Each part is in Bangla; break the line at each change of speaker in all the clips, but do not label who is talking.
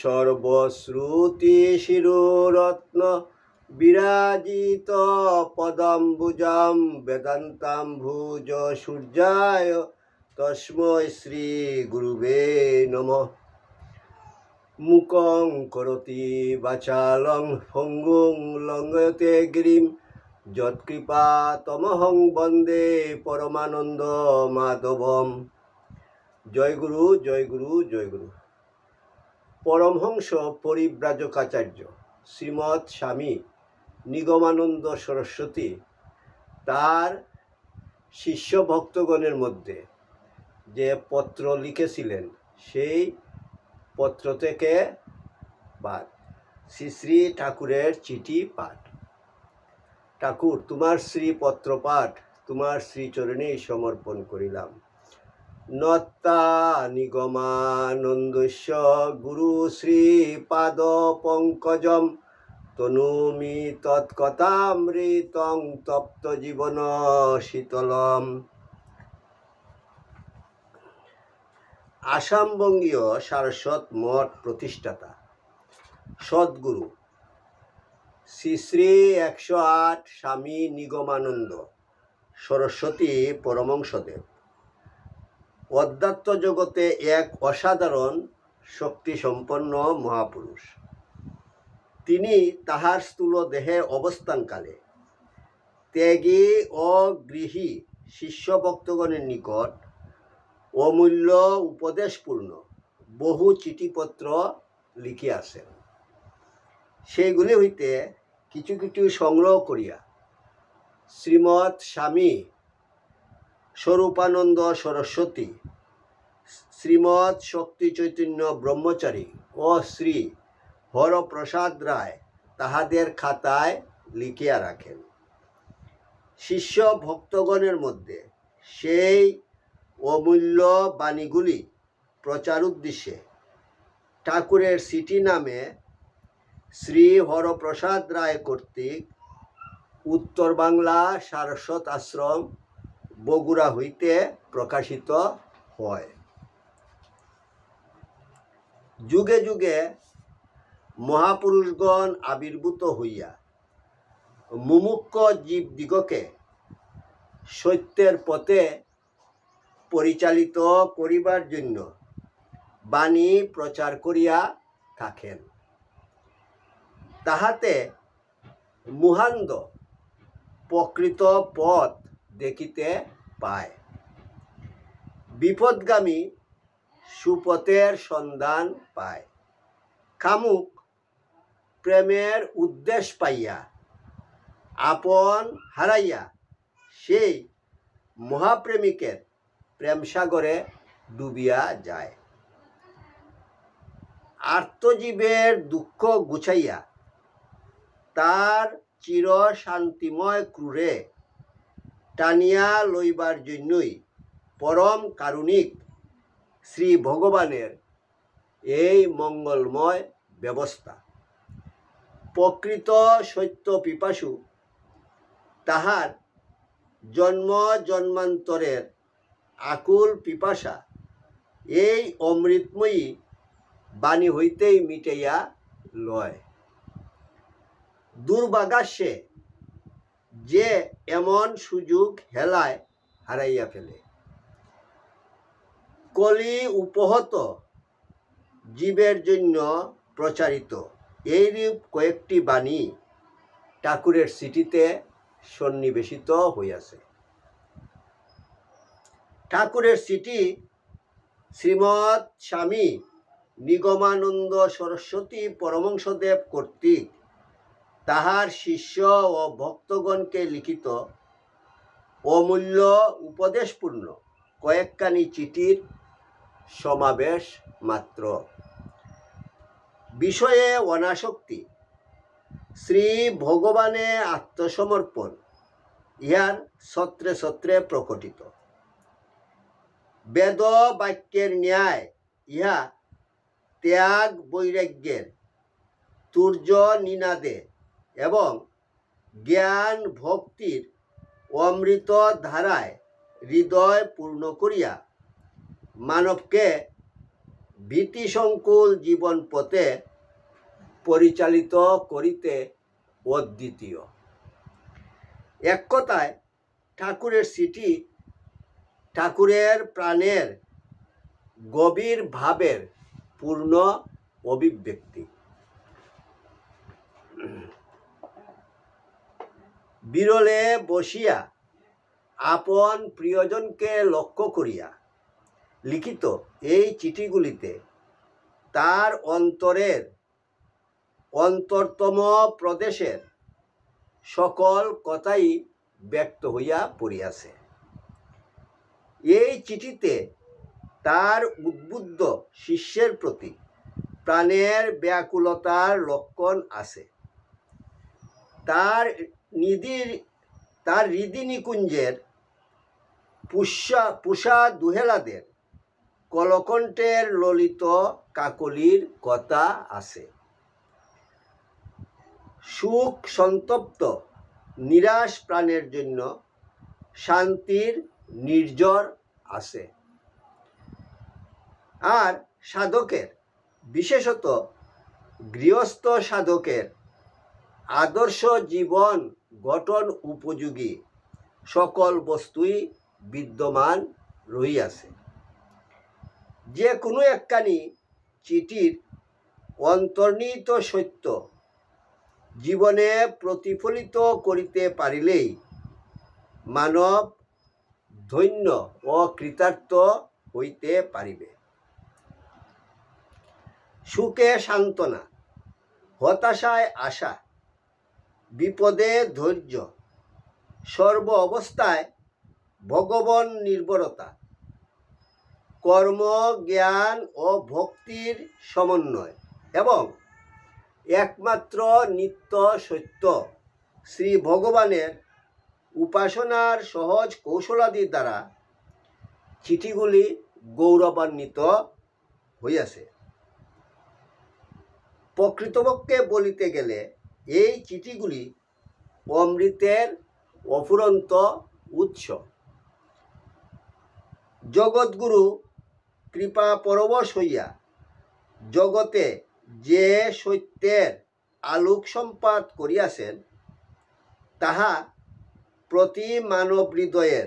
সর্বশ্রুতি শিরোরত্ন বিরাজিত পদাম্বুজাম বেদান্তাম্ভুজ সূর্যায় তস্मै শ্রী গুরুবে নমঃ। মুকং করোতি বাচালং পঙ্গুং লঙ্ঘয়তে গিরিম যৎকৃপা তমহং বন্দে পরমানন্দ মাধবম। জয় গুরু, জয় গুরু, জয় গুরু। পরমহংস পরিব্রাজকাচার্য শ্রীমৎ স্বামী নিগমানন্দ সরস্বতী তার শিষ্য ভক্তগণের মধ্যে যে পত্র লিখেছিলেন সেই পত্র থেকে পাঠ, শ্রী শ্রী ঠাকুরের চিঠি পাঠ। ঠাকুর, তোমার শ্রীপত্র পাঠ তোমার শ্রীচরণেই সমর্পণ করিলাম। নত্তা নিগমানন্দস্য গুরু শ্রীপাদ পঙ্কজম তনুমি তৎকথামৃতং তপ্ত জীবন শীতলম। আসামবঙ্গীয় সারস্বত মঠ প্রতিষ্ঠাতা সদ্গুরু শ্রী শ্রী 108 স্বামী নিগমানন্দ সরস্বতী পরমহংসদেব অধ্যাত্ম জগতে এক অসাধারণ শক্তিসম্পন্ন মহাপুরুষ। তিনি তাহার স্থূল দেহে অবস্থানকালে ত্যাগী ও গৃহী শিষ্য ভক্তগণের নিকট অমূল্য উপদেশপূর্ণ বহু চিঠিপত্র লিখিয়াছেন। সেইগুলি হইতে কিছু কিছু সংগ্রহ করিয়া শ্রীমৎ স্বামী স্বরূপানন্দ সরস্বতী, শ্রীমৎ শক্তি চৈতন্য ব্রহ্মচারী ও শ্রী হরপ্রসাদ রায় তাহাদের খাতায় লিখিয়া রাখেন। শিষ্য ভক্তগণের মধ্যে সেই অমূল্য বাণীগুলি প্রচার উদ্দেশ্যে ঠাকুরের সিটি নামে শ্রী হরপ্রসাদ রায় কর্তৃক উত্তর বাংলা সারস্বত আশ্রম বগুড়া হইতে প্রকাশিত হয়। যুগে যুগে মহাপুরুষগণ আবির্ভূত হইয়া মুমুক্ষ জীবদিগকে সত্যের পথে পরিচালিত করিবার জন্য বাণী প্রচার করিয়া থাকেন। তাহাতে মুহান্দ প্রকৃত পথ দেখিতে পায়, বিপদগামী সুপথের সন্ধান পায়। কামুক প্রেমের উদ্দেশ পাইয়া আপন হারাইয়া সেই মহাপ্রেমিকের প্রেমসাগরে ডুবিয়া যায়। আর্তজীবের দুঃখ গুছাইয়া তার চির শান্তিময় ক্রুরে টানিয়া লইবার জন্যই পরম কারুণিক শ্রী ভগবানের এই মঙ্গলময় ব্যবস্থা। প্রকৃত সত্য পিপাসু তাহার জন্ম জন্মান্তরের আকুল পিপাসা এই অমৃতময়ী বাণী হইতেই মিটাইয়া লয়। দুর্ভাগ্যে যে এমন সুযোগ হেলায় হারাইয়া ফেলে। কলি উপহত জীবের জন্য প্রচারিত এইরূপ কয়েকটি বাণী ঠাকুরের সিটিতে সন্নিবেশিত হইয়াছে। ঠাকুরের সিটি শ্রীমৎ স্বামী নিগমানন্দ সরস্বতী পরমহংসদেব কর্তৃক তাহার শিষ্য ও ভক্তগণকে লিখিত অমূল্য উপদেশপূর্ণ কয়েকখানি চিঠির সমাবেশ মাত্র। বিষয়ে অনাসক্তি, শ্রী ভগবানে আত্মসমর্পণ ইহার ছত্রে ছত্রে প্রকটিত। বেদ বাক্যের ন্যায় ইহা ত্যাগ বৈরাগ্যের তুর্য নিনাদে এবং জ্ঞান ভক্তির অমৃত ধারায় হৃদয় পূর্ণ করিয়া মানবকে ভীতিসংকুল জীবন পথে পরিচালিত করিতে অদ্বিতীয়। এক কথায় ঠাকুরের চিঠি ঠাকুরের প্রাণের গভীর ভাবের পূর্ণ অভিব্যক্তি। বিরলে বসিয়া আপন প্রিয়জনকে লক্ষ্য করিয়া লিখিত এই চিঠিগুলিতে তার অন্তরের অন্তরতম প্রদেশের সকল কথাই ব্যক্ত হইয়া পড়িয়াছে। এই চিঠিতে তার উদ্বুদ্ধ শিষ্যের প্রতি প্রাণের ব্যাকুলতার লক্ষণ আছে। তার হৃদি নিকুঞ্জের পুষা দুহেলাদের কলকণ্ঠের ললিত কাকলির কথা আছে। সুখ সন্তপ্ত নিরাশ প্রাণের জন্য শান্তির নির্ঝর আছে। আর সাধকের, বিশেষত গৃহস্থ সাধকের আদর্শ জীবন গঠন উপযোগী সকল বস্তুই বিদ্যমান রহিয়াছে। যে কোনো একখানি চিঠির অন্তর্নিহিত সত্য জীবনে প্রতিফলিত করিতে পারিলেই মানব ধন্য ও কৃতার্থ হইতে পারিবে। সুখে সান্ত্বনা, হতাশায় আশা, বিপদে ধৈর্য, সর্ব অবস্থায় ভগবান নির্ভরতা, কর্ম, জ্ঞান ও ভক্তির সমন্বয় এবং একমাত্র নিত্য সত্য শ্রী ভগবানের উপাসনার সহজ কৌশলাদি দ্বারা চিঠিগুলি গৌরবান্বিত হইয়াছে। প্রকৃতপক্ষে বলিতে গেলে এই চিঠিগুলি অমৃতের অফুরন্ত উৎস। জগৎগুরু কৃপা পরবশ হইয়া জগতে যে সত্যের আলোক সম্পাদ করিয়াছেন, তাহা প্রতি মানব হৃদয়ের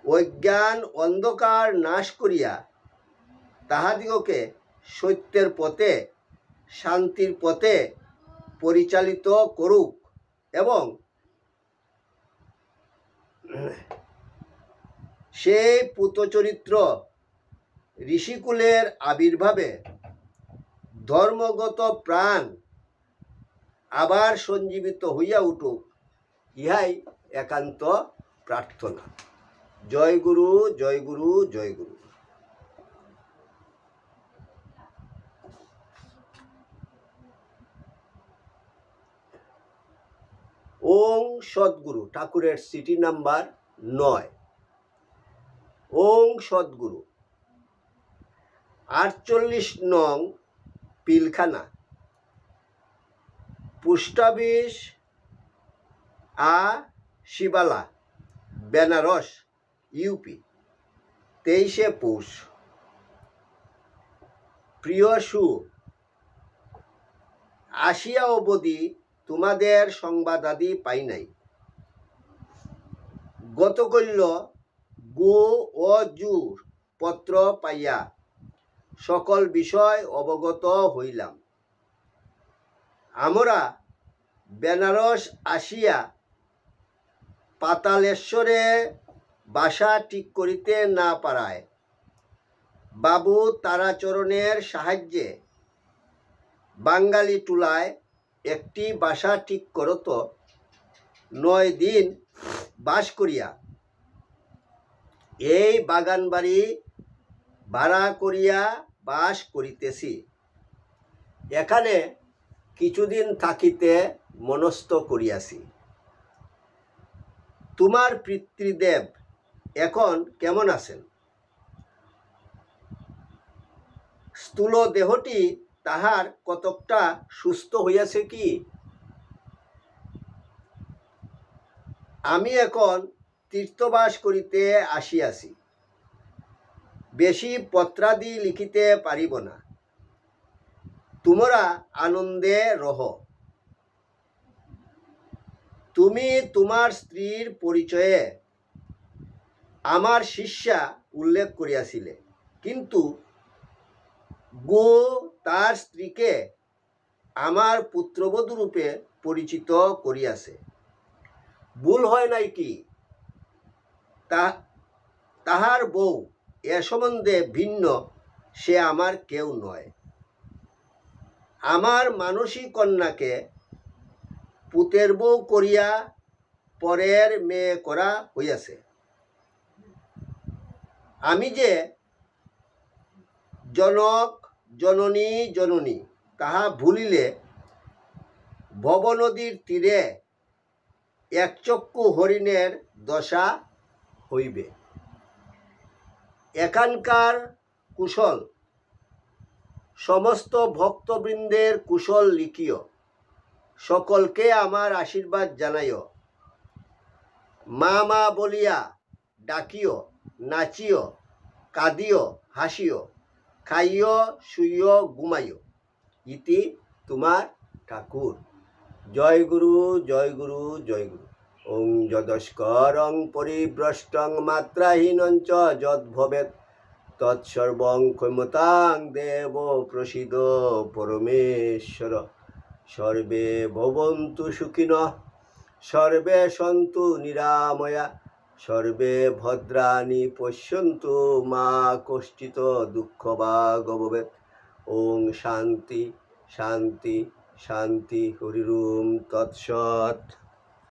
অজ্ঞান অন্ধকার নাশ করিয়া তাহাদিগকে সত্যের পথে, শান্তির পথে পরিচালিত করুক এবং সেই পুতচরিত্র ঋষিকুলের আবির্ভাবে ধর্মগত প্রাণ আবার সঞ্জীবিত হইয়া উঠুক, ইহাই একান্ত প্রার্থনা। জয় গুরু, জয় গুরু, জয় গুরু। ওং সদ্গুরু, ঠাকুরের চিঠি নাম্বার 9। ওং সদ্গুরু, 48 নং পিলখানা, পোস্টাফিস শিবালা, বেনারস, ইউপি, 23শে পৌষ। প্রিয় সু, আসিয়া অবধি তোমাদের সংবাদাদি পাই নাই। গতকল্য গো ও জুর পত্র পাইয়া সকল বিষয় অবগত হইলাম। আমরা বেনারস আসিয়া পাতালেশ্বরে বাসা ঠিক করিতে না পারায় বাবু তারাচরণের সাহায্যে বাঙালি টুলায় একটি বাসা ঠিক করত 9 দিন বাস করিয়া এই বাগান বাড়ি ভাড়া করিয়া বাস করিতেছি। এখানে কিছুদিন থাকিতে মনস্থ করিয়াছি। তোমার পিতৃদেব এখন কেমন আছেন? স্থূল দেহটি তাহার কতকটা সুস্থ হইয়াছে কি? আমি এখন তীর্থবাস করিতে আসিয়াছি। বেশি পত্রাদি লিখিতে পারিব না। তোমরা আনন্দে রহ। তুমি তোমার স্ত্রীর পরিচয়ে আমার শিষ্যা উল্লেখ করিয়াছিলে, কিন্তু গো তার স্ত্রীকে আমার পুত্রবধূ রূপে পরিচিত করিয়াছে। ভুল হয় নাই কি? তাহার বউ এ সম্বন্ধে ভিন্ন, সে আমার কেউ নয়। আমার মানসী কন্যাকে পুতের বউ করিয়া পরের মেয়ে করা হইয়াছে। আমি যে জনক জননী জননী তাহা ভুলিলে ভবনদীর তীরে একচক্ষু হরিণের দশা হইবে। এখানকার কুশল সমস্ত ভক্তবৃন্দের কুশল লিখিও। সকলকে আমার আশীর্বাদ জানাইও। মা মা বলিয়া ডাকিও, নাচিও, কাঁদিও, হাসিও, খাইও, শুইও, ঘুমাইও। ইতি তোমার ঠাকুর। জয় গুরু, জয় গুরু, জয় গুরু। ওং যদস্করং পরিভ্রষ্টং মাত্রাহীনঞ্চ যদ্ভবেৎ তৎসর্বং ক্ষমতাং দেব প্রসীদ পরমেশ্বর। সর্বে ভবন্তু সুখিনঃ, সর্বে সন্তু নিরাময়া, সর্বে ভদ্রাণি পশ্যন্তু মা কশ্চিৎ দুঃখভাগ্ ভবেৎ। ওং শান্তি শান্তি শান্তি। হরি ওম তৎসৎ।